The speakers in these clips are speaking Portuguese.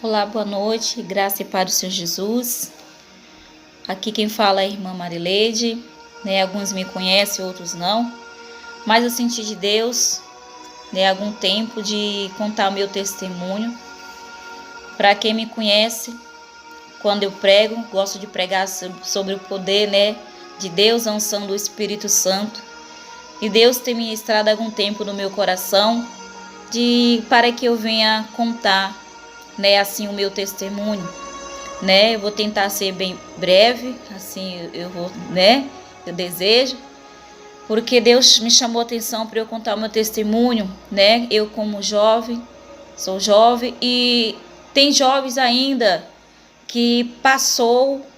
Olá, boa noite, graça e paz do Senhor Jesus. Aqui quem fala é a irmã Marileide, Alguns me conhecem, outros não, mas eu senti de Deus, há algum tempo de contar o meu testemunho. Para quem me conhece, quando eu prego, gosto de pregar sobre o poder, de Deus, a unção do Espírito Santo. E Deus tem ministrado algum tempo no meu coração para que eu venha contar, assim, o meu testemunho, Eu vou tentar ser bem breve, assim, eu desejo, porque Deus me chamou a atenção para eu contar o meu testemunho, Eu como jovem, sou jovem e tem jovens ainda que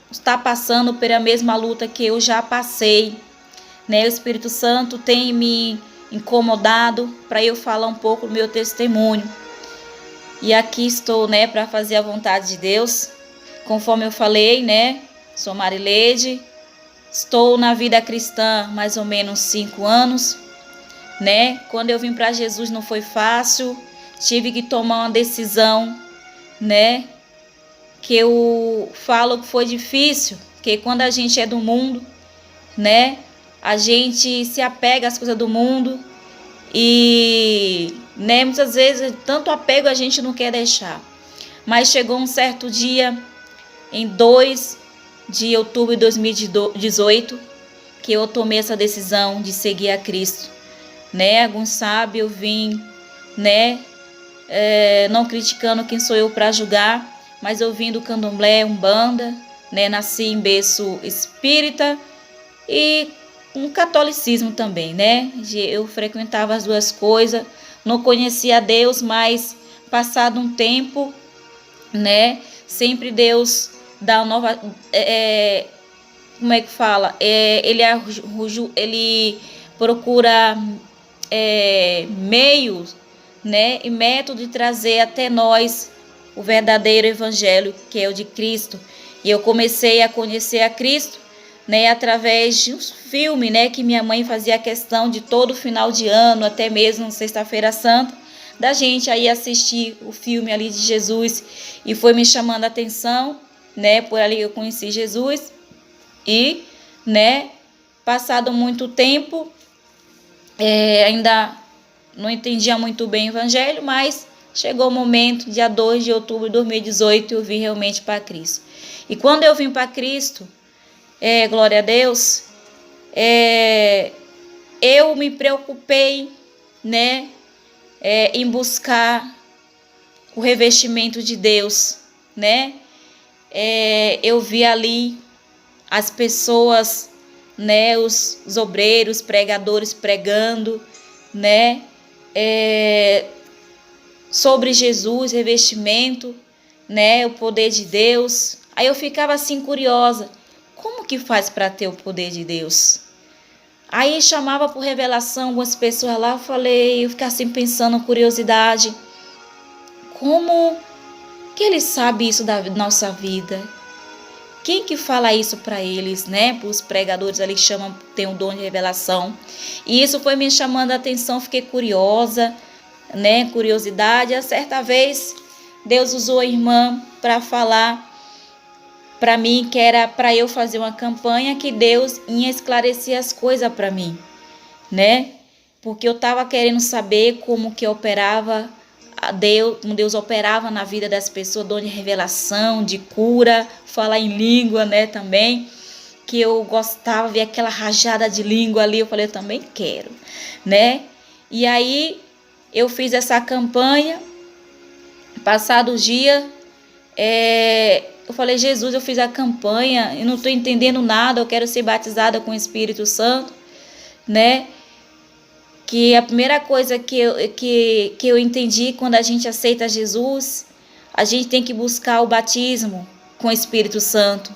está passando pela mesma luta que eu já passei, O Espírito Santo tem me incomodado para eu falar um pouco do meu testemunho. E aqui estou, para fazer a vontade de Deus. Conforme eu falei, sou Marileide, estou na vida cristã mais ou menos 5 anos, Quando eu vim para Jesus não foi fácil, tive que tomar uma decisão, que eu falo que foi difícil, porque quando a gente é do mundo, a gente se apega às coisas do mundo e, muitas vezes, tanto apego a gente não quer deixar. Mas chegou um certo dia, em 2 de outubro de 2018, que eu tomei essa decisão de seguir a Cristo, Alguns sabem, eu vim, não criticando quem sou eu para julgar, mas eu vim do candomblé, umbanda, nasci em berço espírita e um catolicismo também, Eu frequentava as duas coisas, não conhecia Deus, mas passado um tempo, sempre Deus dá uma nova, como é que fala? Ele procura meios, e método de trazer até nós o verdadeiro evangelho, que é o de Cristo. E eu comecei a conhecer a Cristo, através de um filme, que minha mãe fazia questão de todo final de ano, até mesmo sexta-feira santa, da gente aí assistir o filme ali de Jesus, e foi me chamando a atenção, por ali eu conheci Jesus e, passado muito tempo, ainda não entendia muito bem o evangelho, mas chegou o momento, dia 2 de outubro de 2018, eu vim realmente para Cristo. E quando eu vim para Cristo, glória a Deus, eu me preocupei, em buscar o revestimento de Deus, eu vi ali as pessoas, os obreiros, pregadores pregando, sobre Jesus, revestimento, o poder de Deus. Aí eu ficava assim curiosa, como que faz para ter o poder de Deus? Aí chamava por revelação algumas pessoas lá, eu ficava assim pensando, curiosidade, como que ele sabe isso da nossa vida? Quem que fala isso para eles, Para os pregadores ali chamam, tem um dom de revelação. E isso foi me chamando a atenção, fiquei curiosa, curiosidade. A certa vez, Deus usou a irmã para falar para mim que era para eu fazer uma campanha, que Deus ia esclarecer as coisas para mim, Porque eu estava querendo saber como que operava como Deus operava na vida das pessoas, dom de revelação, de cura, falar em língua, também, que eu gostava de ver aquela rajada de língua ali, eu falei, eu também quero, E aí eu fiz essa campanha, passado o dia, eu falei, Jesus, eu fiz a campanha, eu não estou entendendo nada, eu quero ser batizada com o Espírito Santo, Que a primeira coisa que eu entendi, quando a gente aceita Jesus, a gente tem que buscar o batismo com o Espírito Santo,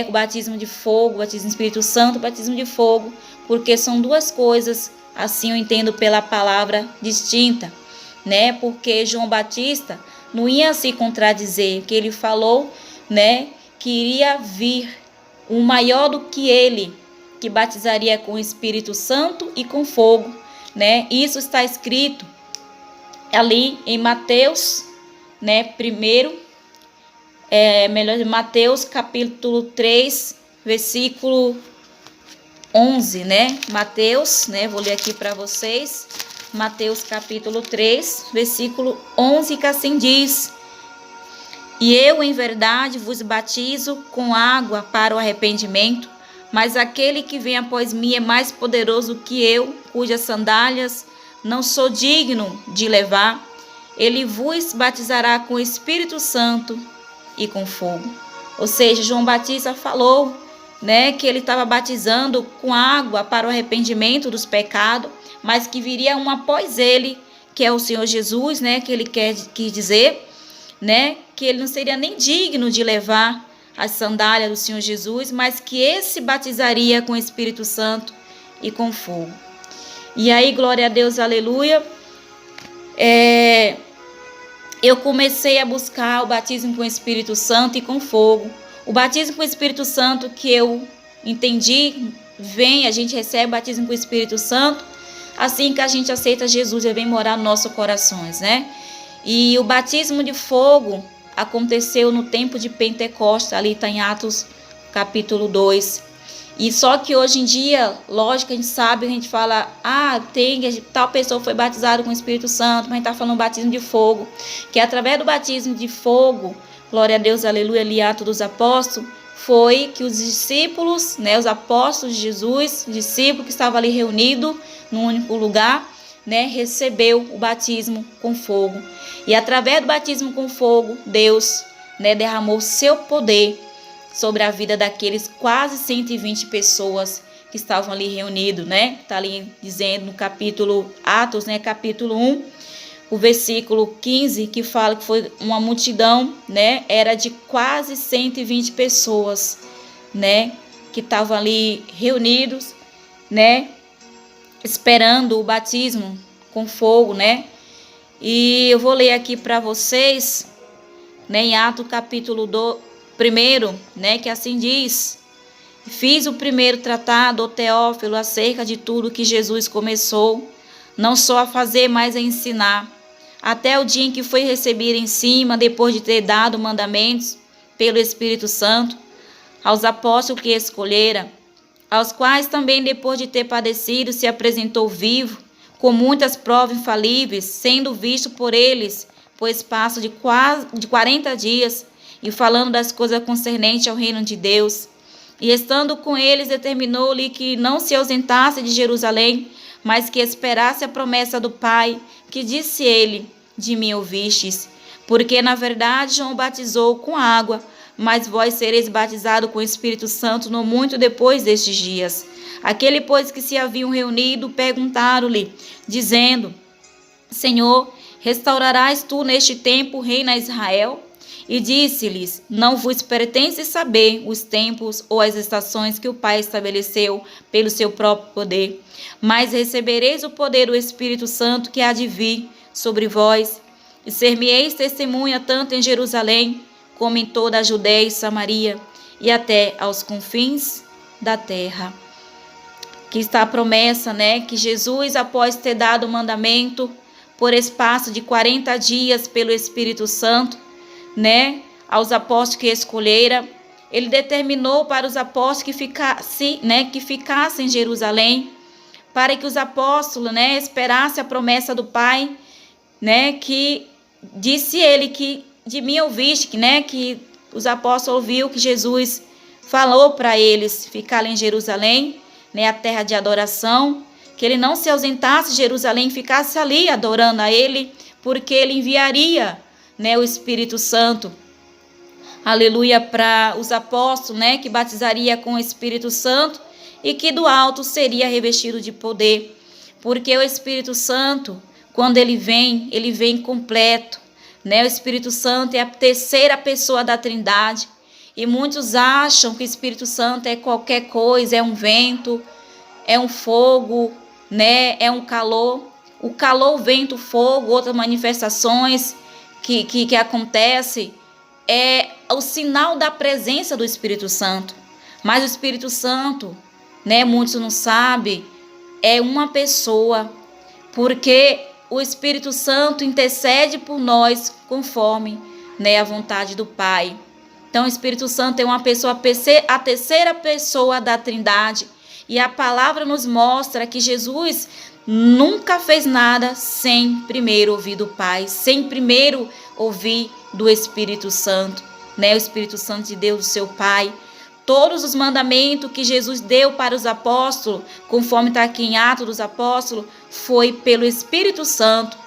O batismo de fogo, o batismo do Espírito Santo, o batismo de fogo, porque são duas coisas, assim eu entendo pela palavra, distinta, Porque João Batista não ia se contradizer, que ele falou, que iria vir um maior do que ele, que batizaria com o Espírito Santo e com fogo, Isso está escrito ali em Mateus, né, primeiro, Mateus capítulo 3, versículo 11, né? Mateus, né? Vou ler aqui para vocês. Mateus capítulo 3, versículo 11, que assim diz: E eu, em verdade, vos batizo com água para o arrependimento, mas aquele que vem após mim é mais poderoso que eu, cujas sandálias não sou digno de levar. Ele vos batizará com o Espírito Santo e com fogo. Ou seja, João Batista falou, né, que ele estava batizando com água para o arrependimento dos pecados, mas que viria um após ele, que é o Senhor Jesus, né, que ele quis dizer, né, que ele não seria nem digno de levar as sandálias do Senhor Jesus, mas que esse batizaria com o Espírito Santo e com fogo. E aí, glória a Deus, aleluia, eu comecei a buscar o batismo com o Espírito Santo e com fogo. O batismo com o Espírito Santo que eu entendi, a gente recebe o batismo com o Espírito Santo, assim que a gente aceita Jesus, ele vem morar nos nossos corações, né? E o batismo de fogo aconteceu no tempo de Pentecostes, ali está em Atos capítulo 2. E só que hoje em dia, lógico, a gente sabe, a gente fala, tal pessoa foi batizada com o Espírito Santo, mas a gente está falando batismo de fogo, que através do batismo de fogo, glória a Deus, aleluia, ali Atos dos Apóstolos, foi que os discípulos, né, os apóstolos de Jesus, discípulos que estavam ali reunidos num único lugar, né, recebeu o batismo com fogo. E através do batismo com fogo, Deus, né, derramou seu poder sobre a vida daqueles quase 120 pessoas que estavam ali reunidos, né? Está ali dizendo no capítulo Atos, né, capítulo 1, o versículo 15, que fala que foi uma multidão, né? Era de quase 120 pessoas, né? Que estavam ali reunidos, né? Esperando o batismo com fogo, né? E eu vou ler aqui para vocês, né? Em Atos capítulo 1, né? Que assim diz: Fiz o primeiro tratado, ó Teófilo, acerca de tudo que Jesus começou, não só a fazer, mas a ensinar, até o dia em que foi recebido em cima, depois de ter dado mandamentos pelo Espírito Santo, aos apóstolos que escolhera, aos quais também, depois de ter padecido, se apresentou vivo, com muitas provas infalíveis, sendo visto por eles por espaço de 40 dias, e falando das coisas concernentes ao reino de Deus. E estando com eles, determinou-lhe que não se ausentasse de Jerusalém, mas que esperasse a promessa do Pai, que disse ele: De mim ouvistes. Porque, na verdade, João batizou com água, mas vós sereis batizados com o Espírito Santo não muito depois destes dias. Aquele, pois, que se haviam reunido, perguntaram-lhe, dizendo: Senhor, restaurarás tu neste tempo o reino a Israel? E disse-lhes: Não vos pertence saber os tempos ou as estações que o Pai estabeleceu pelo seu próprio poder, mas recebereis o poder do Espírito Santo que há de vir sobre vós, e ser-me-eis testemunha tanto em Jerusalém, como em toda a Judéia e Samaria, e até aos confins da terra. Que está a promessa, né? Que Jesus, após ter dado o mandamento, por espaço de 40 dias pelo Espírito Santo, né, aos apóstolos que escolhera, ele determinou para os apóstolos que ficassem em Jerusalém, para que os apóstolos, né, esperassem a promessa do Pai, né, que disse ele que de mim ouviste, né, que os apóstolos ouviram que Jesus falou para eles ficarem em Jerusalém, né, a terra de adoração, que ele não se ausentasse de Jerusalém, ficasse ali adorando a ele, porque ele enviaria, né, o Espírito Santo, aleluia, para os apóstolos, né, que batizaria com o Espírito Santo e que do alto seria revestido de poder, porque o Espírito Santo, quando ele vem completo, né, o Espírito Santo é a terceira pessoa da Trindade, e muitos acham que o Espírito Santo é qualquer coisa, é um vento, é um fogo, né, é um calor, o calor, o vento, o fogo, outras manifestações que acontece, é o sinal da presença do Espírito Santo. Mas o Espírito Santo, né, muitos não sabem, é uma pessoa, porque o Espírito Santo intercede por nós conforme, né, a vontade do Pai. Então, o Espírito Santo é uma pessoa, a terceira pessoa da Trindade. E a palavra nos mostra que Jesus nunca fez nada sem primeiro ouvir do Pai, sem primeiro ouvir do Espírito Santo, né? O Espírito Santo de Deus, do seu Pai. Todos os mandamentos que Jesus deu para os apóstolos, conforme está aqui em Atos dos Apóstolos, foi pelo Espírito Santo.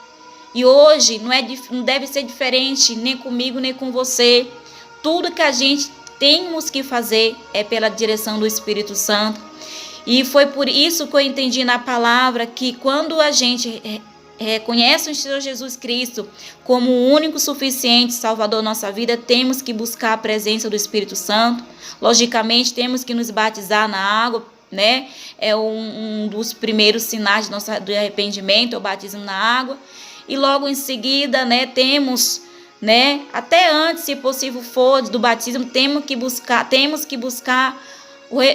E hoje não deve ser diferente nem comigo, nem com você. Tudo que a gente temos que fazer é pela direção do Espírito Santo. E foi por isso que eu entendi na palavra que quando a gente reconhece o Senhor Jesus Cristo como o único suficiente Salvador da nossa vida, temos que buscar a presença do Espírito Santo. Logicamente, temos que nos batizar na água, né? É um dos primeiros sinais do arrependimento, o batismo na água. E logo em seguida, né, temos, né, até antes, se possível for, do batismo, temos que buscar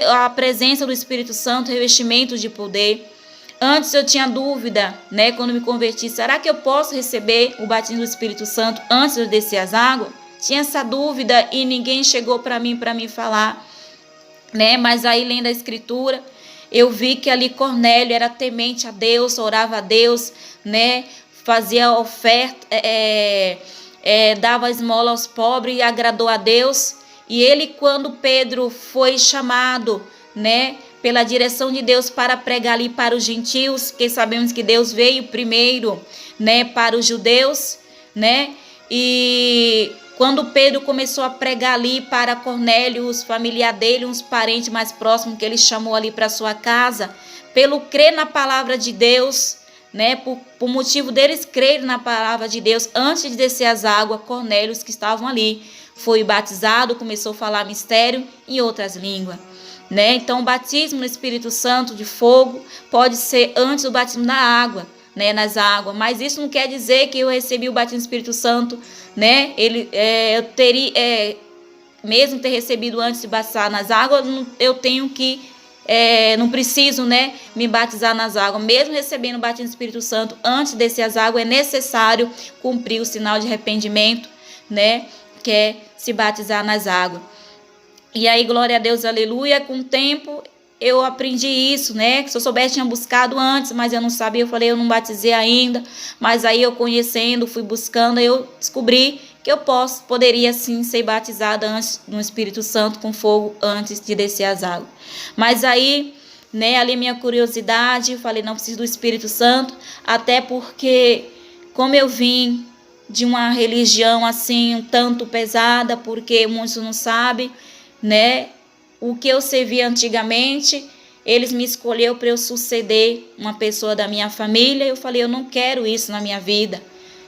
a presença do Espírito Santo, revestimento de poder. Antes eu tinha dúvida, né, quando me converti, será que eu posso receber o batismo do Espírito Santo antes de descer as águas? Tinha essa dúvida e ninguém chegou para mim falar, né? Mas aí, lendo a Escritura, eu vi que ali Cornélio era temente a Deus, orava a Deus, né? Fazia oferta, dava esmola aos pobres e agradou a Deus. E ele, quando Pedro foi chamado, né, pela direção de Deus para pregar ali para os gentios, que sabemos que Deus veio primeiro, né, para os judeus, né? E quando Pedro começou a pregar ali para Cornélio, os familiares dele, uns parentes mais próximos que ele chamou ali para sua casa, pelo crer na palavra de Deus, né, por motivo deles crerem na palavra de Deus, antes de descer as águas, Cornélio, os que estavam ali, foi batizado, começou a falar mistério em outras línguas, né? Então, o batismo no Espírito Santo de fogo pode ser antes do batismo na água, né, nas águas, mas isso não quer dizer que eu recebi o batismo do Espírito Santo, né? Eu teria, mesmo ter recebido antes de batizar nas águas, eu tenho que, não preciso, né, me batizar nas águas. Mesmo recebendo o batismo do Espírito Santo antes de descer as águas, é necessário cumprir o sinal de arrependimento, né, que é se batizar nas águas. E aí, glória a Deus, aleluia, com o tempo eu aprendi isso, né, que se eu soubesse tinha buscado antes, mas eu não sabia, eu falei, eu não batizei ainda, mas aí eu conhecendo, fui buscando, eu descobri que eu poderia sim ser batizada antes no Espírito Santo com fogo antes de descer as águas. Mas aí, né, ali minha curiosidade, eu falei, não preciso do Espírito Santo, até porque como eu vim de uma religião assim um tanto pesada, porque muitos não sabem, né, o que eu servia antigamente, eles me escolheram para eu suceder uma pessoa da minha família. Eu falei, eu não quero isso na minha vida,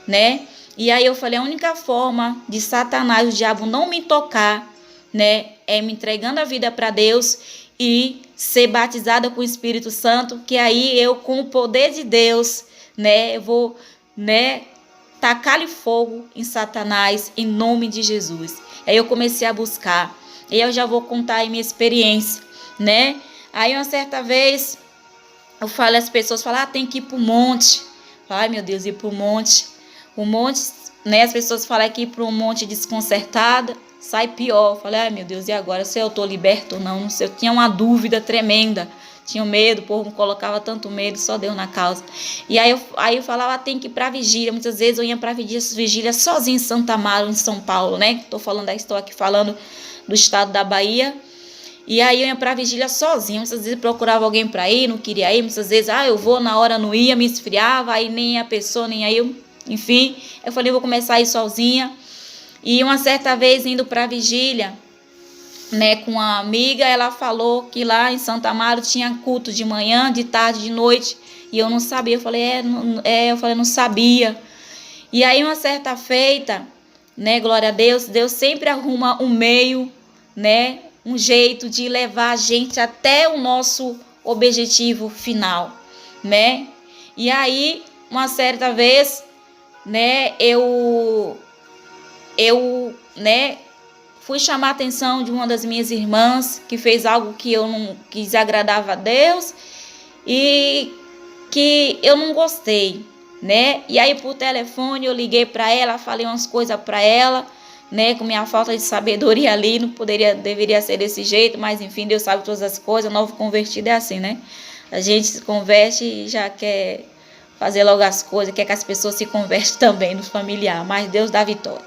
né? E aí eu falei, a única forma de Satanás, o diabo, não me tocar, né, é me entregando a vida para Deus e ser batizada com o Espírito Santo, que aí eu, com o poder de Deus, né, eu vou, né, tacar-lhe fogo em Satanás, em nome de Jesus. Aí eu comecei a buscar. E eu já vou contar aí minha experiência, né? Aí uma certa vez, eu falei, as pessoas falam, tem que ir pro monte. Ai, meu Deus, ir pro monte. O monte, né? As pessoas falam que ir pro monte desconcertada, sai pior. Eu falei, ai, meu Deus, e agora? Se eu tô liberto ou não? Não sei, eu tinha uma dúvida tremenda. Tinha medo, o povo me colocava tanto medo, só Deus na causa. E aí eu falava, tem que ir pra vigília. Muitas vezes eu ia pra vigília sozinha em Santa Amaro, em São Paulo, né? Estou aqui falando do estado da Bahia. E aí eu ia pra vigília sozinha. Muitas vezes procurava alguém pra ir, não queria ir. Muitas vezes, eu vou, na hora não ia, me esfriava. Aí nem a pessoa, nem aí eu, enfim. Eu falei, vou começar a ir sozinha. E uma certa vez, indo pra vigília, né, com uma amiga, ela falou que lá em Santa Amaro tinha culto de manhã, de tarde, de noite. E eu não sabia. Eu falei, não sabia. E aí uma certa feita, né, glória a Deus, Deus sempre arruma um meio, né, um jeito de levar a gente até o nosso objetivo final, né? E aí, uma certa vez, né, eu né, fui chamar a atenção de uma das minhas irmãs que fez algo que eu não quis, agradava a Deus e que eu não gostei, né? E aí por telefone eu liguei para ela, falei umas coisas para ela, né? Com minha falta de sabedoria ali, deveria ser desse jeito, mas enfim, Deus sabe todas as coisas. Novo convertido é assim, né? A gente se converte e já quer fazer logo as coisas, quer que as pessoas se convertem também nos familiares, mas Deus dá vitória.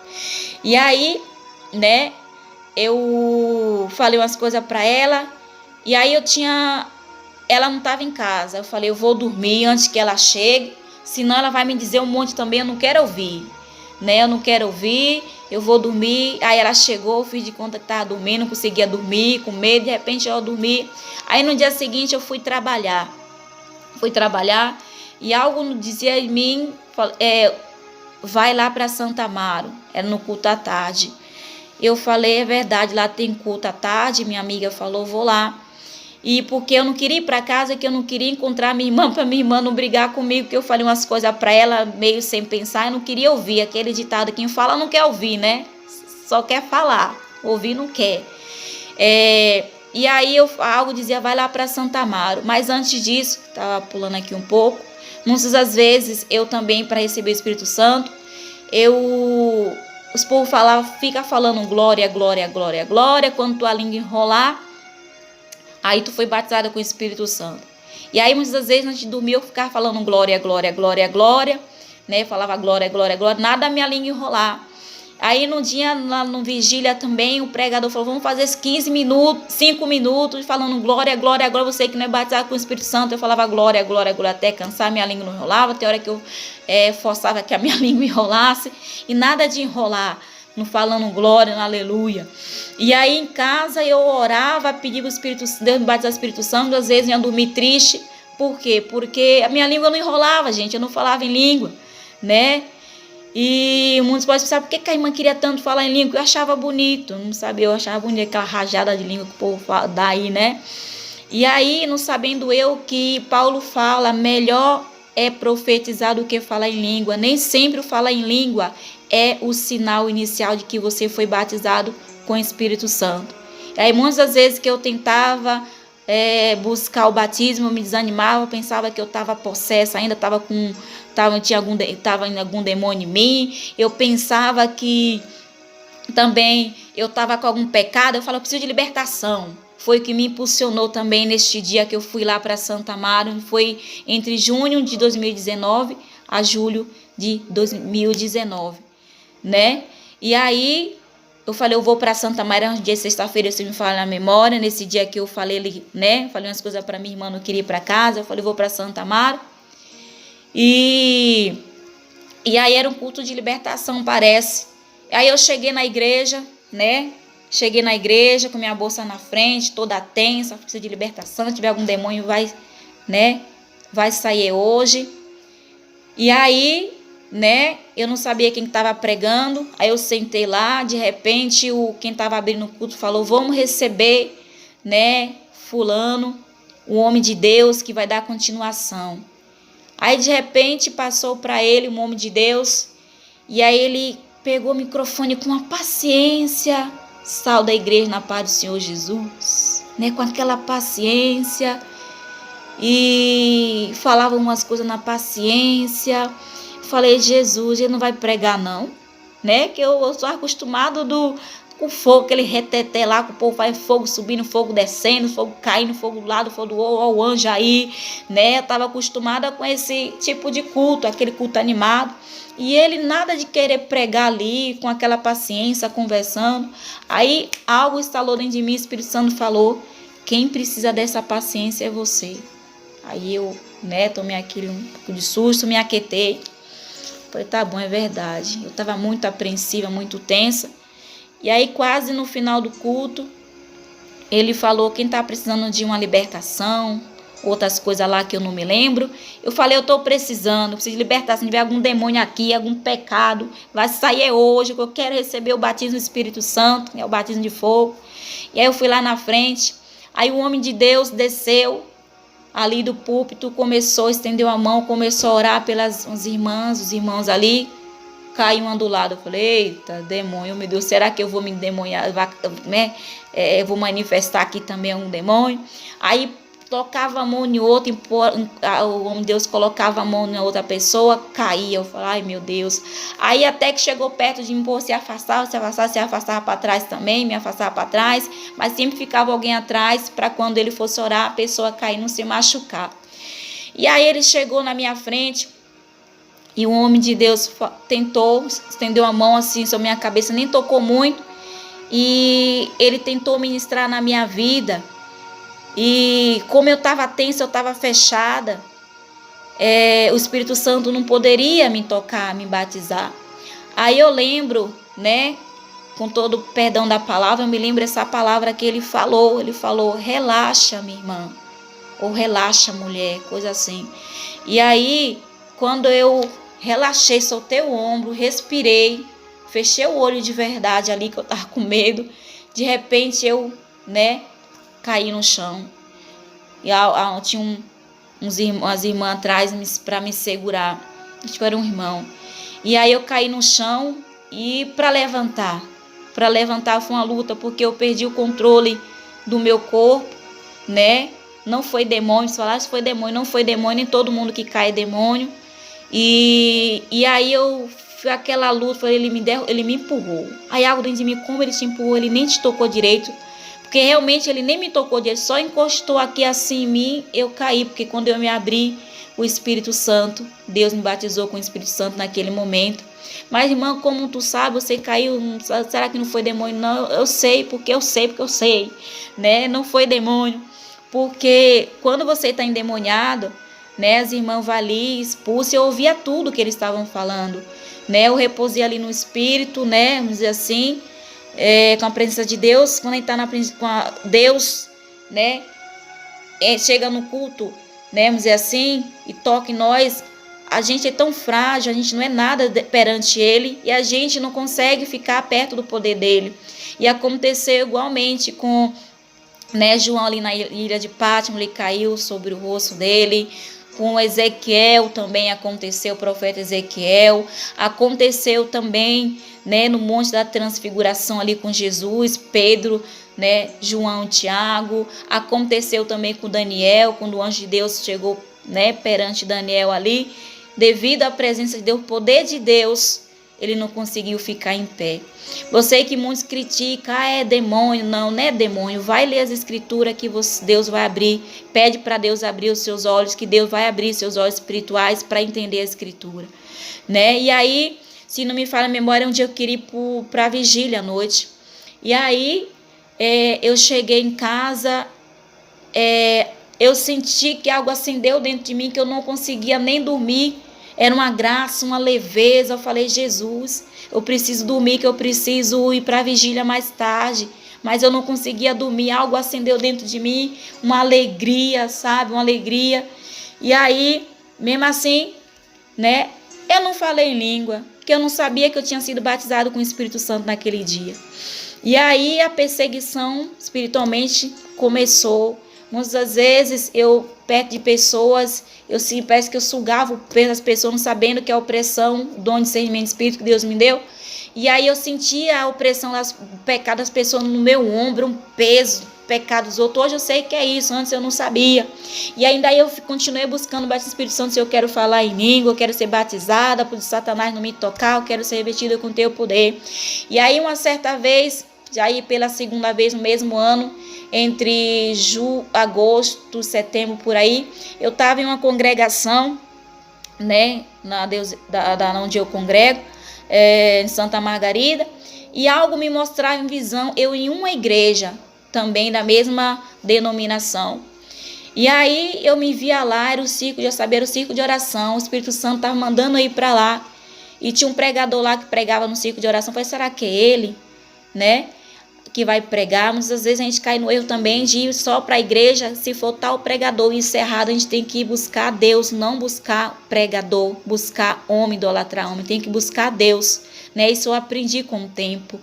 E aí, né, eu falei umas coisas para ela, e aí ela não estava em casa. Eu falei, eu vou dormir antes que ela chegue, senão ela vai me dizer um monte também, eu não quero ouvir, né? Eu não quero ouvir, eu vou dormir. Aí ela chegou, eu fiz de conta que estava dormindo, não conseguia dormir, com medo, de repente eu dormi. Aí no dia seguinte eu fui trabalhar, e algo dizia em mim, vai lá para Santa Amaro, era no culto à tarde. Eu falei, é verdade, lá tem culto à tarde, minha amiga falou, vou lá. E porque eu não queria ir para casa, que eu não queria encontrar minha irmã, para minha irmã não brigar comigo, que eu falei umas coisas para ela meio sem pensar, eu não queria ouvir. Aquele ditado, quem fala não quer ouvir, né? Só quer falar, ouvir não quer. E aí algo dizia, vai lá para Santa Amaro. Mas antes disso, estava pulando aqui um pouco, muitas vezes eu também, para receber o Espírito Santo, os povos fica falando glória, glória, glória, glória, quando tua língua enrolar, aí tu foi batizada com o Espírito Santo. E aí muitas vezes antes de dormir eu ficava falando glória, glória, glória, glória, né? Falava glória, glória, glória, nada a minha língua enrolar. Aí no dia, lá no vigília também, o pregador falou, vamos fazer 5 minutos, falando glória, glória, glória, você que não é batizado com o Espírito Santo. Eu falava glória, glória, glória, até cansar, minha língua não enrolava. Tem hora que eu forçava que a minha língua enrolasse, e nada de enrolar, não falando glória, no aleluia. E aí em casa eu orava, pedia o Espírito Deus me batizar o Espírito Santo. Às vezes eu ia dormir triste. Por quê? Porque a minha língua não enrolava, gente, eu não falava em língua, né? E muitos podem pensar, por que a irmã queria tanto falar em língua? Eu achava bonito, não sabia, eu achava bonito aquela rajada de língua que o povo dá aí, né? E aí, não sabendo eu que Paulo fala, melhor é profetizar do que falar em língua. Nem sempre o falar em língua é o sinal inicial de que você foi batizado com o Espírito Santo. E aí, muitas vezes que eu tentava buscar o batismo, eu me desanimava, pensava que eu estava possessa, ainda estava em algum demônio em mim. Eu pensava que também eu estava com algum pecado. Eu falava, eu preciso de libertação. Foi o que me impulsionou também neste dia que eu fui lá para Santa Amaro. Foi entre junho de 2019 a julho de 2019, né? E aí eu falei, eu vou para Santa Amaro, um dia sexta-feira, se me fala na memória, nesse dia que eu falei, né? Falei umas coisas para minha irmã, não queria ir para casa. Eu falei, vou para Santa Amaro. E aí era um culto de libertação, parece. Aí eu cheguei na igreja, né? Cheguei na igreja com minha bolsa na frente, toda tensa, preciso de libertação. Se tiver algum demônio, vai sair hoje. E aí, né? Eu não sabia quem estava pregando. Aí eu sentei lá, de repente, quem estava abrindo o culto falou, vamos receber, né? Fulano, o homem de Deus que vai dar continuação. Aí de repente passou para ele um homem de Deus, e aí ele pegou o microfone com uma paciência, sal da igreja na paz do Senhor Jesus, né? Com aquela paciência, e falava umas coisas na paciência. Falei, Jesus, ele não vai pregar não, né? Que eu sou acostumado com fogo, aquele reteté lá, que o povo faz fogo subindo, fogo descendo, fogo caindo, fogo do lado, fogo do outro, ó, o anjo aí, né? Eu estava acostumada com esse tipo de culto, aquele culto animado. E ele nada de querer pregar ali, com aquela paciência, conversando. Aí algo instalou dentro de mim, o Espírito Santo falou, quem precisa dessa paciência é você. Aí eu, né, tomei aquele um pouco de susto, me aquietei. Falei, tá bom, é verdade. Eu estava muito apreensiva, muito tensa. E aí quase no final do culto, ele falou, quem está precisando de uma libertação, outras coisas lá que eu não me lembro. Eu falei, eu estou precisando, preciso de libertação. Se tiver algum demônio aqui, algum pecado, vai sair hoje, que eu quero receber o batismo do Espírito Santo, que é o batismo de fogo. E aí eu fui lá na frente, aí o homem de Deus desceu ali do púlpito, estendeu a mão, começou a orar pelas irmãs, os irmãos ali. Caiu uma do lado, eu falei, eita, demônio, meu Deus, será que eu vou me endemoniar, né? Eu vou manifestar aqui também um demônio? Aí tocava a mão em outro, o homem de Deus colocava a mão em outra pessoa, caía. Eu falava, ai meu Deus. Aí até que chegou perto de mim, se afastava para trás também, me afastava para trás, mas sempre ficava alguém atrás para quando ele fosse orar, a pessoa cair, não se machucar. E aí ele chegou na minha frente e o homem de Deus tentou, estendeu a mão assim sobre minha cabeça, nem tocou muito, e ele tentou ministrar na minha vida. E como eu estava tensa, eu estava fechada, o Espírito Santo não poderia me tocar, me batizar. Aí eu lembro, né, com todo o perdão da palavra, eu me lembro essa palavra que ele falou, relaxa, minha irmã, ou relaxa, mulher, coisa assim. E aí, quando eu relaxei, soltei o ombro, respirei, fechei o olho de verdade ali, que eu estava com medo, de repente eu, né, caí no chão. E tinha umas irmãs atrás para me segurar. Acho que era um irmão. E aí eu caí no chão e para levantar foi uma luta, porque eu perdi o controle do meu corpo, né? Não foi demônio, se falasse foi demônio, não foi demônio, nem todo mundo que cai é demônio. E aí aquela luta, ele me empurrou. Aí algo dentro de mim, como ele te empurrou, ele nem te tocou direito. Porque realmente ele nem me tocou direito, só encostou aqui assim em mim, eu caí. Porque quando eu me abri, o Espírito Santo, Deus me batizou com o Espírito Santo naquele momento. Mas irmã, como tu sabe, você caiu, será que não foi demônio? Não, eu sei, porque eu sei, né? Não foi demônio. Porque quando você está endemoniado, né, as irmãs vão ali, expulsam, eu ouvia tudo que eles estavam falando, né? Eu repousei ali no Espírito, né, vamos dizer assim, com a presença de Deus. Quando a gente está com Deus, né, chega no culto, né, vamos dizer assim, e toca em nós, a gente é tão frágil, a gente não é nada perante Ele, e a gente não consegue ficar perto do poder dele. E aconteceu igualmente com, né, João ali na ilha de Pátimo, ele caiu sobre o rosto dele. Com Ezequiel também aconteceu, o profeta Ezequiel. Aconteceu também, né, no Monte da Transfiguração ali com Jesus, Pedro, né, João, Tiago. Aconteceu também com Daniel, quando o anjo de Deus chegou, né, perante Daniel ali. Devido à presença de Deus, o poder de Deus, ele não conseguiu ficar em pé. Você que muitos criticam, é demônio. Não é demônio. Vai ler as escrituras que Deus vai abrir. Pede para Deus abrir os seus olhos, que Deus vai abrir seus olhos espirituais para entender a escritura, né? E aí, se não me falha a memória, um dia eu queria ir para a vigília à noite. E aí, eu cheguei em casa, eu senti que algo acendeu dentro de mim, que eu não conseguia nem dormir. Era uma graça, uma leveza. Eu falei, Jesus, eu preciso dormir, que eu preciso ir para a vigília mais tarde. Mas eu não conseguia dormir. Algo acendeu dentro de mim, uma alegria, sabe? Uma alegria. E aí, mesmo assim, né? Eu não falei em língua, porque eu não sabia que eu tinha sido batizado com o Espírito Santo naquele dia. E aí a perseguição espiritualmente começou. Muitas vezes eu, perto de pessoas, parece que eu sugava o peso das pessoas, não sabendo que é a opressão, o dom de discernimento de espírito que Deus me deu. E aí eu sentia a opressão do pecado das pessoas no meu ombro, um peso, pecado dos outros. Hoje eu sei que é isso, antes eu não sabia. E ainda aí eu continuei buscando o batismo do Espírito Santo. Se eu quero falar em língua, eu quero ser batizada, por Satanás não me tocar, eu quero ser revestida com teu poder. E aí uma certa vez, já aí pela segunda vez no mesmo ano, entre agosto, setembro, por aí, eu estava em uma congregação, né, onde eu congrego, em Santa Margarida, e algo me mostrava em visão, eu em uma igreja, também da mesma denominação. E aí eu me via lá, era o círculo, eu sabia, era o círculo de oração, o Espírito Santo estava mandando eu ir para lá, e tinha um pregador lá que pregava no círculo de oração. Eu falei, será que é ele, né, que vai pregar? Muitas vezes a gente cai no erro também de ir só para a igreja, se for tal pregador, isso é errado. A gente tem que ir buscar Deus, não buscar pregador, buscar homem, idolatrar homem, tem que buscar Deus, né? Isso eu aprendi com o tempo.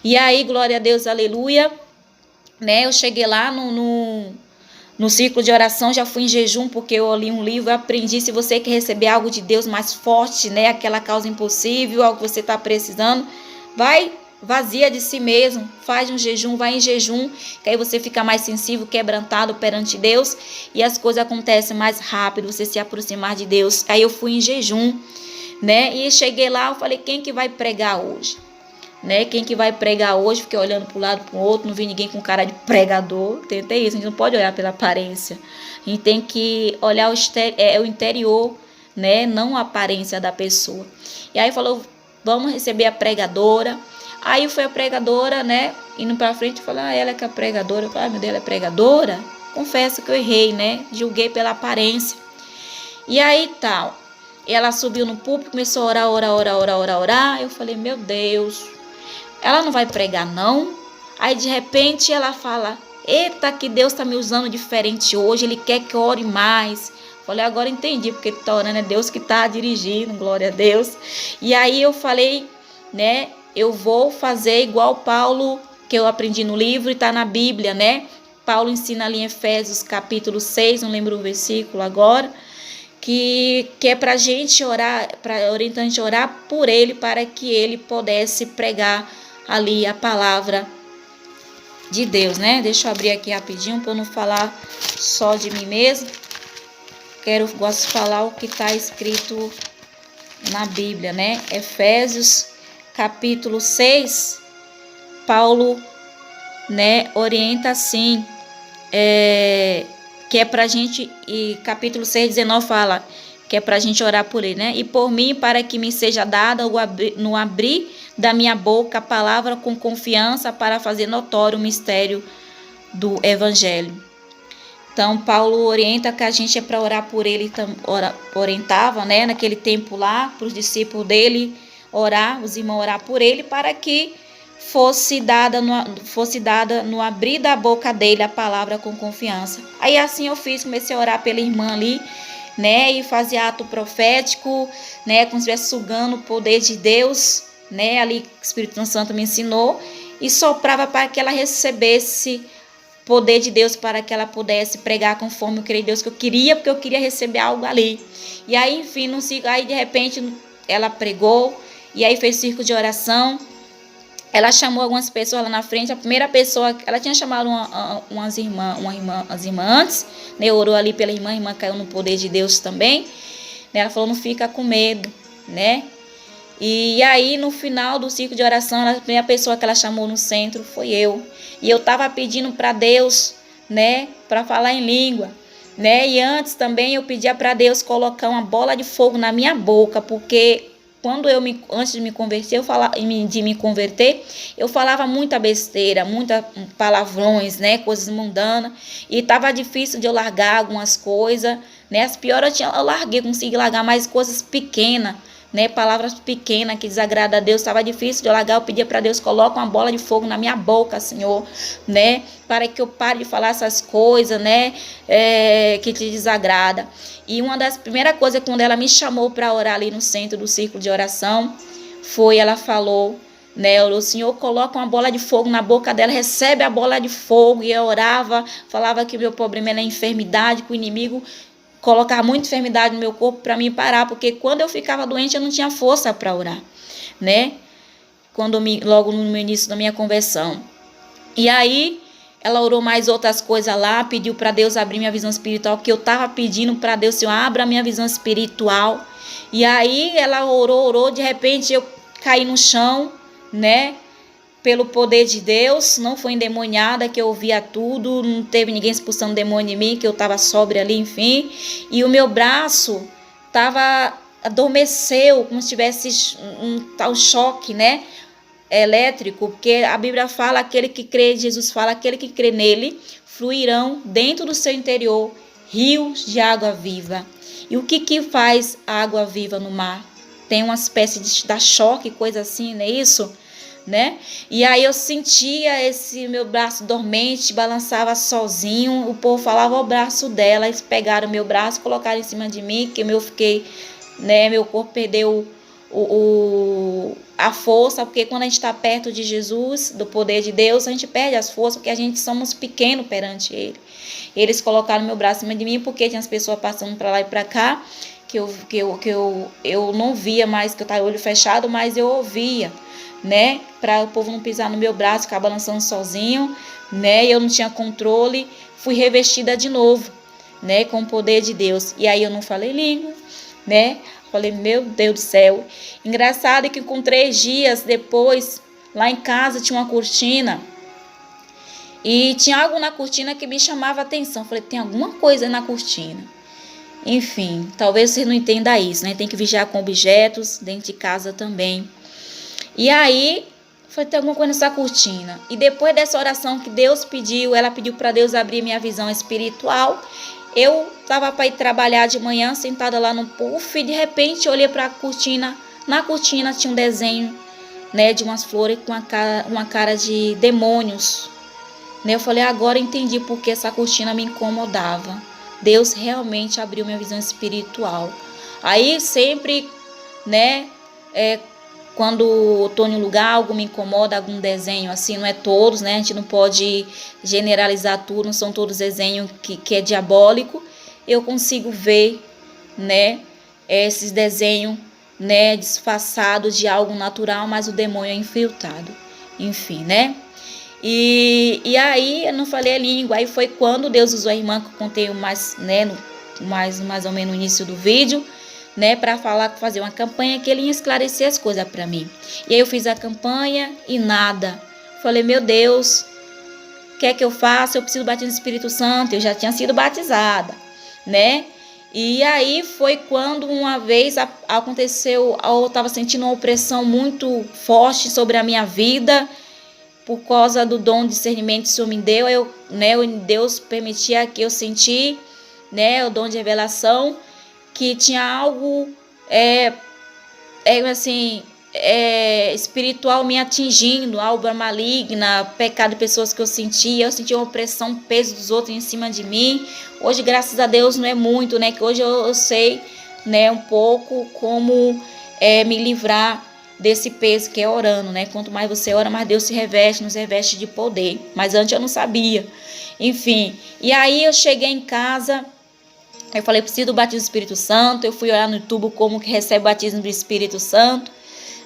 E aí, glória a Deus, aleluia, né? Eu cheguei lá no círculo de oração, já fui em jejum, porque eu li um livro, eu aprendi, se você quer receber algo de Deus mais forte, né? Aquela causa impossível, algo que você está precisando, vai vazia de si mesmo, faz um jejum, vai em jejum, que aí você fica mais sensível, quebrantado perante Deus, e as coisas acontecem mais rápido, você se aproximar de Deus. Aí eu fui em jejum, né? E cheguei lá, eu falei, quem que vai pregar hoje? Né? Quem que vai pregar hoje? Fiquei olhando para um lado, para o outro, não vi ninguém com cara de pregador. Tentei isso, a gente não pode olhar pela aparência. A gente tem que olhar o interior, né? Não a aparência da pessoa. E aí falou, vamos receber a pregadora. Aí foi a pregadora, né? Indo para frente, eu falei, ela é que é a pregadora. Eu falei, meu Deus, ela é pregadora? Confesso que eu errei, né? Julguei pela aparência. E aí tal. Ela subiu no púlpito, começou a orar. Eu falei, meu Deus, ela não vai pregar não? Aí de repente ela fala, eita, que Deus está me usando diferente hoje, Ele quer que eu ore mais. Falei, agora entendi, porque tu tá orando, é Deus que tá dirigindo, glória a Deus. E aí eu falei, né, eu vou fazer igual Paulo, que eu aprendi no livro e tá na Bíblia, né? Paulo ensina ali em Efésios capítulo 6, não lembro o versículo agora, que é para a gente orar, para orientar a gente orar por ele, para que ele pudesse pregar ali a palavra de Deus, né? Deixa eu abrir aqui rapidinho para eu não falar só de mim mesmo. Gosto de falar o que está escrito na Bíblia, né? Efésios capítulo 6, Paulo, né, orienta assim, que é pra gente, e capítulo 6, 19 fala que é pra gente orar por ele, né? E por mim, para que me seja dada no abrir da minha boca a palavra com confiança para fazer notório o mistério do evangelho. Então, Paulo orienta que a gente é para orar por ele, orientava, né, naquele tempo lá, para os discípulos dele orar, os irmãos orar por ele, para que fosse dada no abrir da boca dele a palavra com confiança. Aí assim eu fiz, comecei a orar pela irmã ali, né, e fazia ato profético, né, como se estivesse sugando o poder de Deus, né, ali o Espírito Santo me ensinou, e soprava para que ela recebesse poder de Deus, para que ela pudesse pregar conforme eu creio Deus que eu queria, porque eu queria receber algo ali. E aí, enfim, aí de repente ela pregou, e aí fez círculo de oração. Ela chamou algumas pessoas lá na frente. A primeira pessoa, ela tinha chamado as irmãs antes, né? Orou ali pela irmã, a irmã caiu no poder de Deus também. Ela falou, não fica com medo, né? E aí, no final do ciclo de oração, a primeira pessoa que ela chamou no centro foi eu. E eu estava pedindo para Deus, né, para falar em língua, né? E antes também eu pedia para Deus colocar uma bola de fogo na minha boca, porque antes de me converter, eu falava muita besteira, muita palavrões, né, coisas mundanas, e estava difícil de eu largar algumas coisas, né? As piores eu larguei, consegui largar mais coisas pequenas, né, palavras pequenas que desagradam a Deus, estava difícil de eu largar. Eu pedia para Deus, coloca uma bola de fogo na minha boca, Senhor, né, para que eu pare de falar essas coisas, né, que te desagrada. E uma das primeiras coisas, quando ela me chamou para orar ali no centro do círculo de oração, ela falou, né, o Senhor coloca uma bola de fogo na boca dela, recebe a bola de fogo. E eu orava, falava que o meu problema era a enfermidade, que o inimigo colocar muita enfermidade no meu corpo para mim parar, porque quando eu ficava doente eu não tinha força para orar, né? Logo no início da minha conversão. E aí ela orou mais outras coisas lá, pediu para Deus abrir minha visão espiritual, que eu estava pedindo para Deus, Senhor, abra minha visão espiritual. E aí ela orou, de repente eu caí no chão, né? Pelo poder de Deus, não foi endemoniada, que eu ouvia tudo, não teve ninguém expulsando demônio de mim, que eu estava sóbria ali, enfim. E o meu braço adormeceu, como se tivesse um tal choque, né, elétrico, porque a Bíblia fala, aquele que crê, Jesus fala, aquele que crê nele, fluirão dentro do seu interior rios de água viva. E o que faz a água viva no mar? Tem uma espécie de dar choque, coisa assim, não é isso? Né? E aí eu sentia esse meu braço dormente, balançava sozinho. O povo falava o braço dela, eles pegaram meu braço, colocaram em cima de mim, que eu fiquei, né, meu corpo perdeu a força, porque quando a gente está perto de Jesus, do poder de Deus, a gente perde as forças, porque a gente somos pequenos perante Ele. Eles colocaram meu braço em cima de mim, porque tinha as pessoas passando para lá e para cá, que eu não via mais, que eu estava olho fechado, mas eu ouvia, né? Para o povo não pisar no meu braço, ficar balançando sozinho, né? Eu não tinha controle, fui revestida de novo, né? Com o poder de Deus. E aí eu não falei língua, né? Falei, meu Deus do céu. Engraçado é que com 3 dias depois, lá em casa tinha uma cortina. E tinha algo na cortina que me chamava a atenção. Falei, tem alguma coisa na cortina. Enfim, talvez você não entenda isso, né? Tem que vigiar com objetos dentro de casa também. E aí, falei, tem alguma coisa nessa cortina. E depois dessa oração que Deus pediu, ela pediu para Deus abrir minha visão espiritual. Eu estava para ir trabalhar de manhã, sentada lá no puff, e de repente olhei para a cortina. Na cortina tinha um desenho, né, de umas flores com uma cara de demônios. Eu falei, agora entendi porque essa cortina me incomodava. Deus realmente abriu minha visão espiritual. Aí sempre, né, quando estou em um lugar, algo me incomoda, algum desenho assim, não é todos, né, a gente não pode generalizar tudo, não são todos desenhos que é diabólico. Eu consigo ver, né, esses desenhos, né, disfarçados de algo natural, mas o demônio é infiltrado. Enfim, né. E aí eu não falei a língua. Aí foi quando Deus usou a irmã, que eu contei mais, né, mais ou menos no início do vídeo, né, para fazer uma campanha que ele ia esclarecer as coisas para mim. E aí eu fiz a campanha e nada. Falei, meu Deus, o que é que eu faço? Eu preciso bater no Espírito Santo. Eu já tinha sido batizada, né? E aí foi quando uma vez aconteceu, eu estava sentindo uma opressão muito forte sobre a minha vida, por causa do dom de discernimento que o Senhor me deu. Deus permitia que eu senti, né, o dom de revelação, que tinha algo espiritual me atingindo, algo maligna, pecado de pessoas que eu sentia uma opressão, peso dos outros em cima de mim. Hoje, graças a Deus, não é muito, né, que hoje eu sei, né, um pouco como me livrar desse peso, que é orando, né? Quanto mais você ora, mais Deus nos reveste de poder. Mas antes eu não sabia. Enfim, e aí eu cheguei em casa, eu falei, preciso do batismo do Espírito Santo. Eu fui olhar no YouTube como que recebe o batismo do Espírito Santo,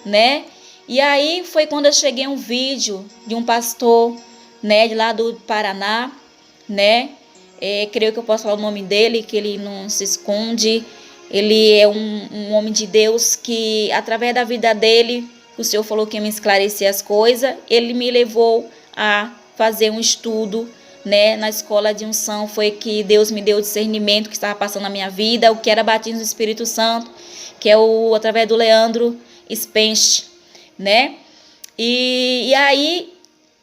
né? E aí foi quando eu cheguei um vídeo de um pastor, né, de lá do Paraná, né? Creio que eu posso falar o nome dele, que ele não se esconde. Ele é um homem de Deus que, através da vida dele, o Senhor falou que ia me esclarecer as coisas. Ele me levou a fazer um estudo, né, na escola de unção. Foi que Deus me deu o discernimento que estava passando na minha vida, o que era batismo do Espírito Santo, que é através do Leandro Spence, né? E aí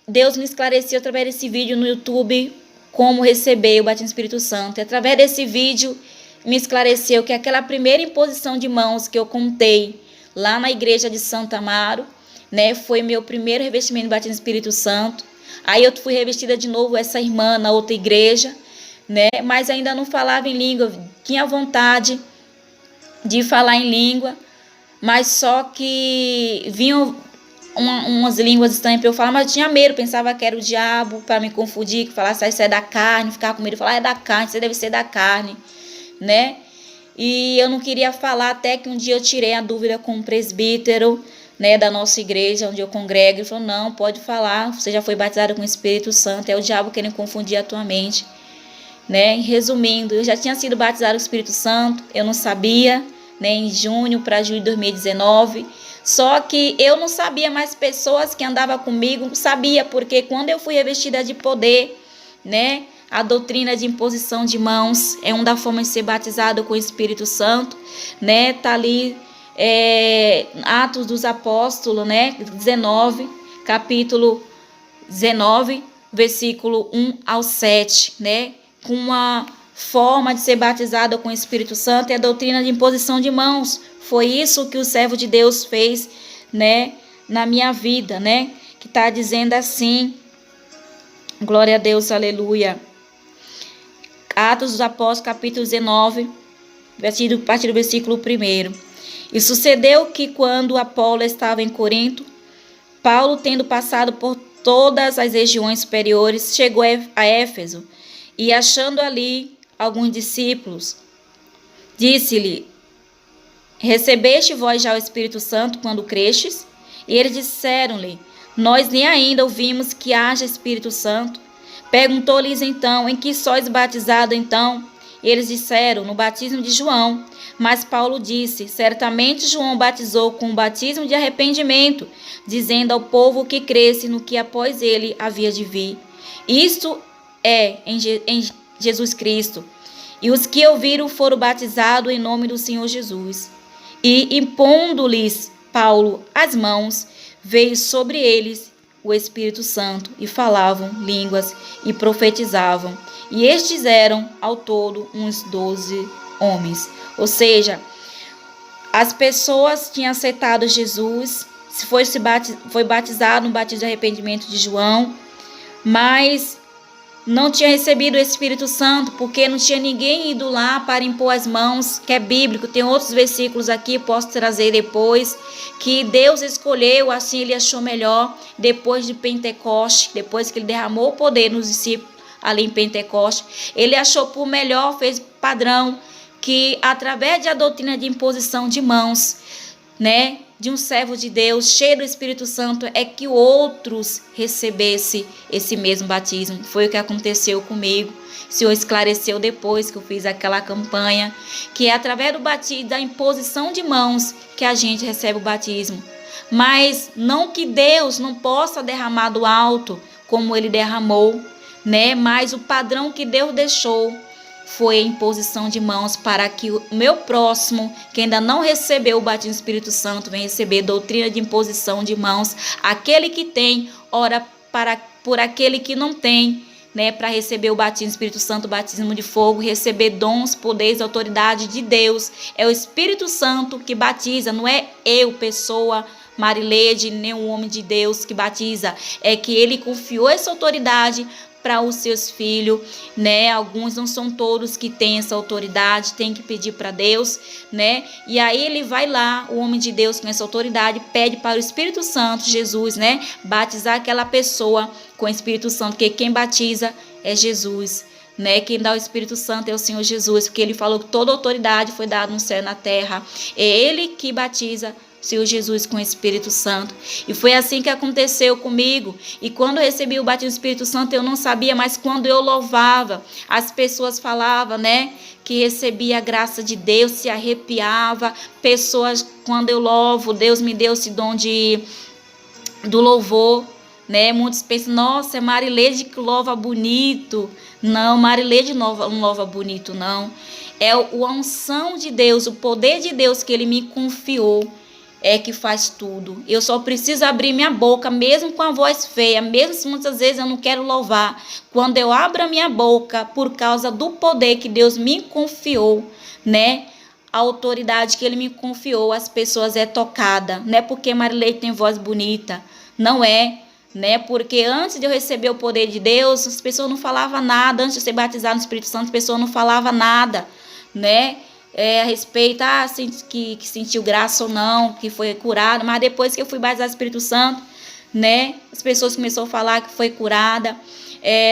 Deus me esclareceu através desse vídeo no YouTube como receber o batismo do Espírito Santo. E através desse vídeo me esclareceu que aquela primeira imposição de mãos que eu contei lá na igreja de Santo Amaro, né, foi meu primeiro revestimento de batismo do Espírito Santo. Aí eu fui revestida de novo, essa irmã, na outra igreja, né, mas ainda não falava em língua. Tinha vontade de falar em língua, mas só que vinham umas línguas estranhas para eu falar, mas eu tinha medo, pensava que era o diabo para me confundir, que falasse, isso é da carne, ficava com medo, falar, é da carne, você deve ser da carne, né? E eu não queria falar, até que um dia eu tirei a dúvida com um presbítero, né, da nossa igreja, onde eu congrego. Ele falou, não, pode falar, você já foi batizada com o Espírito Santo, é o diabo querendo confundir a tua mente, né? Resumindo, eu já tinha sido batizada com o Espírito Santo, eu não sabia, né, em junho para julho de 2019, só que eu não sabia, mais pessoas que andavam comigo sabia, porque quando eu fui revestida de poder, né, a doutrina de imposição de mãos é uma das formas de ser batizado com o Espírito Santo, né? Tá ali Atos dos Apóstolos, né? 19, capítulo 19, versículo 1 ao 7, né? Com uma forma de ser batizado com o Espírito Santo é a doutrina de imposição de mãos. Foi isso que o servo de Deus fez, né? Na minha vida, né? Que tá dizendo assim, glória a Deus, aleluia. Atos dos Apóstolos, capítulo 19, a partir do versículo 1. E sucedeu que, quando Apolo estava em Corinto, Paulo, tendo passado por todas as regiões superiores, chegou a Éfeso, e achando ali alguns discípulos, disse-lhe, recebeste vós já o Espírito Santo quando crestes? E eles disseram-lhe: nós nem ainda ouvimos que haja Espírito Santo. Perguntou-lhes então: em que sois batizado então? E eles disseram: no batismo de João. Mas Paulo disse: certamente João batizou com o batismo de arrependimento, dizendo ao povo que cresce no que após ele havia de vir. Isto é em Jesus Cristo. E os que ouviram foram batizados em nome do Senhor Jesus. E impondo-lhes Paulo as mãos, veio sobre eles o Espírito Santo, e falavam línguas e profetizavam. E estes eram ao todo uns 12 homens. Ou seja, as pessoas tinham aceitado Jesus, foi batizado no batismo de arrependimento de João, mas não tinha recebido o Espírito Santo, porque não tinha ninguém ido lá para impor as mãos, que é bíblico. Tem outros versículos aqui, posso trazer depois, que Deus escolheu, assim ele achou melhor, depois de Pentecoste, depois que ele derramou o poder nos discípulos ali em Pentecoste, ele achou por melhor, fez padrão, que através da doutrina de imposição de mãos, né, de um servo de Deus, cheio do Espírito Santo, é que outros recebessem esse mesmo batismo. Foi o que aconteceu comigo. O Senhor esclareceu depois que eu fiz aquela campanha, que é através do batismo, da imposição de mãos, que a gente recebe o batismo. Mas não que Deus não possa derramar do alto, como ele derramou, né? Mas o padrão que Deus deixou foi a imposição de mãos, para que o meu próximo, que ainda não recebeu o batismo do Espírito Santo, venha receber doutrina de imposição de mãos. Aquele que tem, ora por aquele que não tem, né, para receber o batismo do Espírito Santo, o batismo de fogo, receber dons, poderes, autoridade de Deus. É o Espírito Santo que batiza, não é eu, pessoa Marilede, nem um homem de Deus que batiza. É que ele confiou essa autoridade para os seus filhos, né? Alguns, não são todos que têm essa autoridade, tem que pedir para Deus, né? E aí ele vai lá, o homem de Deus com essa autoridade, pede para o Espírito Santo, Jesus, né, batizar aquela pessoa com o Espírito Santo, porque quem batiza é Jesus, né? Quem dá o Espírito Santo é o Senhor Jesus, porque ele falou que toda autoridade foi dada no céu e na terra. É ele que batiza Senhor Jesus com o Espírito Santo. E foi assim que aconteceu comigo. E quando eu recebi o batismo do Espírito Santo, eu não sabia, mas quando eu louvava, as pessoas falavam, né, que recebia a graça de Deus, se arrepiava. Pessoas, quando eu louvo, Deus me deu esse dom do louvor, né? Muitos pensam: nossa, é Marilede que louva bonito. Não, Marilede não louva bonito, não. É a unção de Deus, o poder de Deus que ele me confiou, é que faz tudo. Eu só preciso abrir minha boca, mesmo com a voz feia, mesmo se muitas vezes eu não quero louvar. Quando eu abro a minha boca, por causa do poder que Deus me confiou, né? A autoridade que ele me confiou, as pessoas é tocada. Não é porque Marilede tem voz bonita, não é, né? Porque antes de eu receber o poder de Deus, as pessoas não falavam nada. Antes de eu ser batizado no Espírito Santo, as pessoas não falavam nada, né? A respeito, que sentiu graça ou não, que foi curado. Mas depois que eu fui batizado no Espírito Santo, né, as pessoas começaram a falar que foi curada.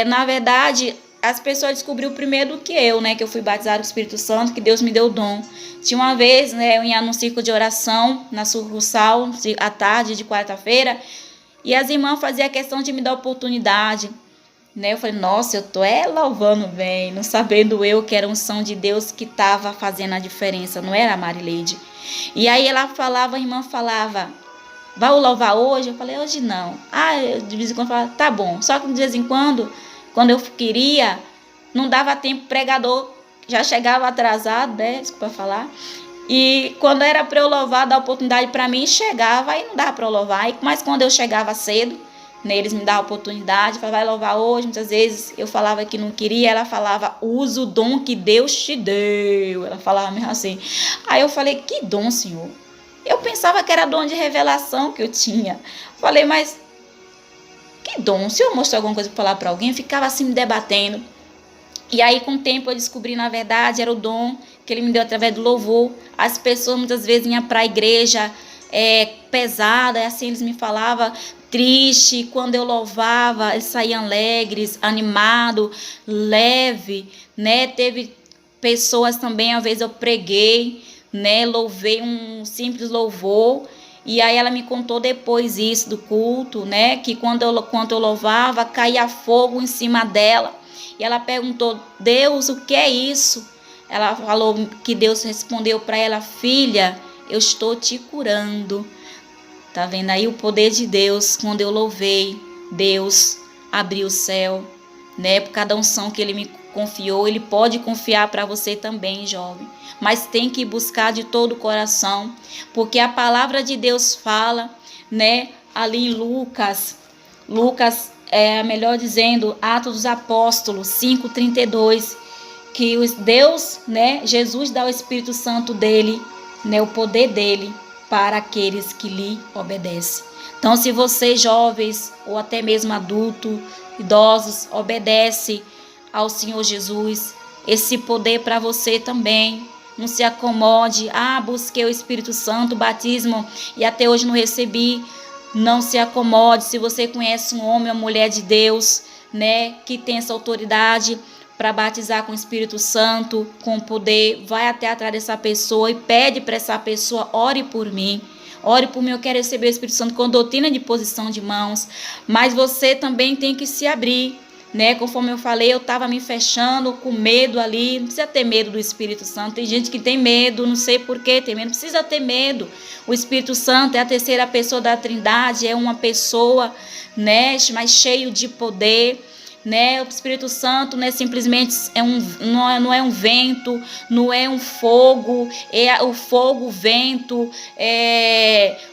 Na verdade, as pessoas descobriram primeiro do que eu, né, que eu fui batizado no Espírito Santo, que Deus me deu o dom. Tinha uma vez, né, eu ia num círculo de oração, na sucursal, à tarde de quarta-feira, e as irmãs faziam questão de me dar oportunidade, né? Eu falei: nossa, eu tô louvando bem, não sabendo eu que era a unção de Deus que estava fazendo a diferença, não era a Marilede. E aí ela falava, a irmã falava: vai louvar hoje? Eu falei: hoje não. Eu, de vez em quando falava: tá bom. Só que de vez em quando eu queria, não dava tempo, o pregador já chegava atrasado, né? Desculpa falar. E quando era para eu louvar, dar oportunidade para mim, chegava, aí não dava para eu louvar. Mas quando eu chegava cedo, né, eles me davam oportunidade, falavam: vai louvar hoje. Muitas vezes eu falava que não queria, ela falava: usa o dom que Deus te deu. Ela falava mesmo assim. Aí eu falei: que dom, Senhor? Eu pensava que era dom de revelação que eu tinha. Falei: mas que dom? Se eu mostrar alguma coisa para falar para alguém, eu ficava assim me debatendo. E aí, com o tempo, eu descobri, na verdade, era o dom que ele me deu através do louvor. As pessoas muitas vezes iam para a igreja pesada, assim eles me falavam, triste. Quando eu louvava, eles saíam alegres, animados, leve, né? Teve pessoas também, às vezes eu preguei, né? Louvei um simples louvor, E aí ela me contou depois isso do culto, né? Que quando eu louvava, caía fogo em cima dela. E ela perguntou: Deus, o que é isso? Ela falou que Deus respondeu para ela: filha, eu estou te curando. Tá vendo aí o poder de Deus? Quando eu louvei, Deus abriu o céu, né? Por cada unção que Ele me confiou, Ele pode confiar para você também, jovem. Mas tem que buscar de todo o coração, porque a palavra de Deus fala, né? Ali em Lucas, melhor dizendo, Atos dos Apóstolos 5:32, que Deus, né? Jesus dá o Espírito Santo dele, né? O poder dele para aqueles que lhe obedecem. Então, se vocês jovens ou até mesmo adultos, idosos, obedece ao Senhor Jesus, esse poder para você também. Não se acomode. Busquei o Espírito Santo, o batismo, e até hoje não recebi. Não se acomode. Se você conhece um homem ou mulher de Deus, né, que tem essa autoridade para batizar com o Espírito Santo, com poder, vai até atrás dessa pessoa e pede para essa pessoa: ore por mim. Ore por mim, eu quero receber o Espírito Santo com doutrina de posição de mãos. Mas você também tem que se abrir, né? Conforme eu falei, eu estava me fechando com medo ali. Não precisa ter medo do Espírito Santo. Tem gente que tem medo, não sei por que tem medo. Não precisa ter medo. O Espírito Santo é a terceira pessoa da Trindade, é uma pessoa, né, mas cheio de poder. Né? O Espírito Santo não é simplesmente não é um vento, não é um fogo, é o fogo, o vento,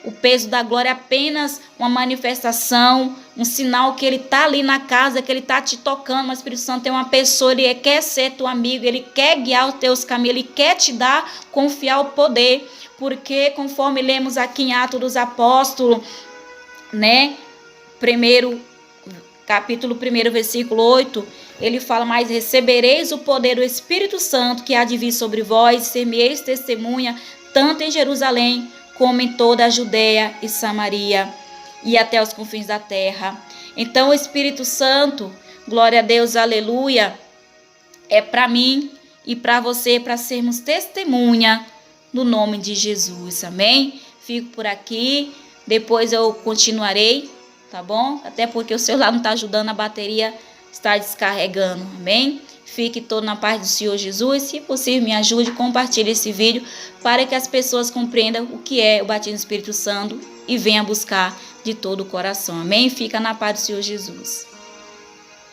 o peso da glória é apenas uma manifestação, um sinal que ele está ali na casa, que ele está te tocando. Mas o Espírito Santo é uma pessoa, ele quer ser teu amigo, ele quer guiar os teus caminhos, ele quer te dar, confiar o poder, porque conforme lemos aqui em Atos dos Apóstolos, né, capítulo 1, versículo 8, ele fala: mas recebereis o poder do Espírito Santo que há de vir sobre vós, ser-me-eis testemunha, tanto em Jerusalém, como em toda a Judeia e Samaria, e até os confins da terra. Então o Espírito Santo, glória a Deus, aleluia, é para mim e para você, para sermos testemunha no nome de Jesus, amém? Fico por aqui, depois eu continuarei, tá bom? Até porque o celular não está ajudando, a bateria está descarregando, amém? Fique todo na paz do Senhor Jesus. Se possível, me ajude, compartilhe esse vídeo para que as pessoas compreendam o que é o batismo do Espírito Santo e venham buscar de todo o coração, amém? Fica na paz do Senhor Jesus.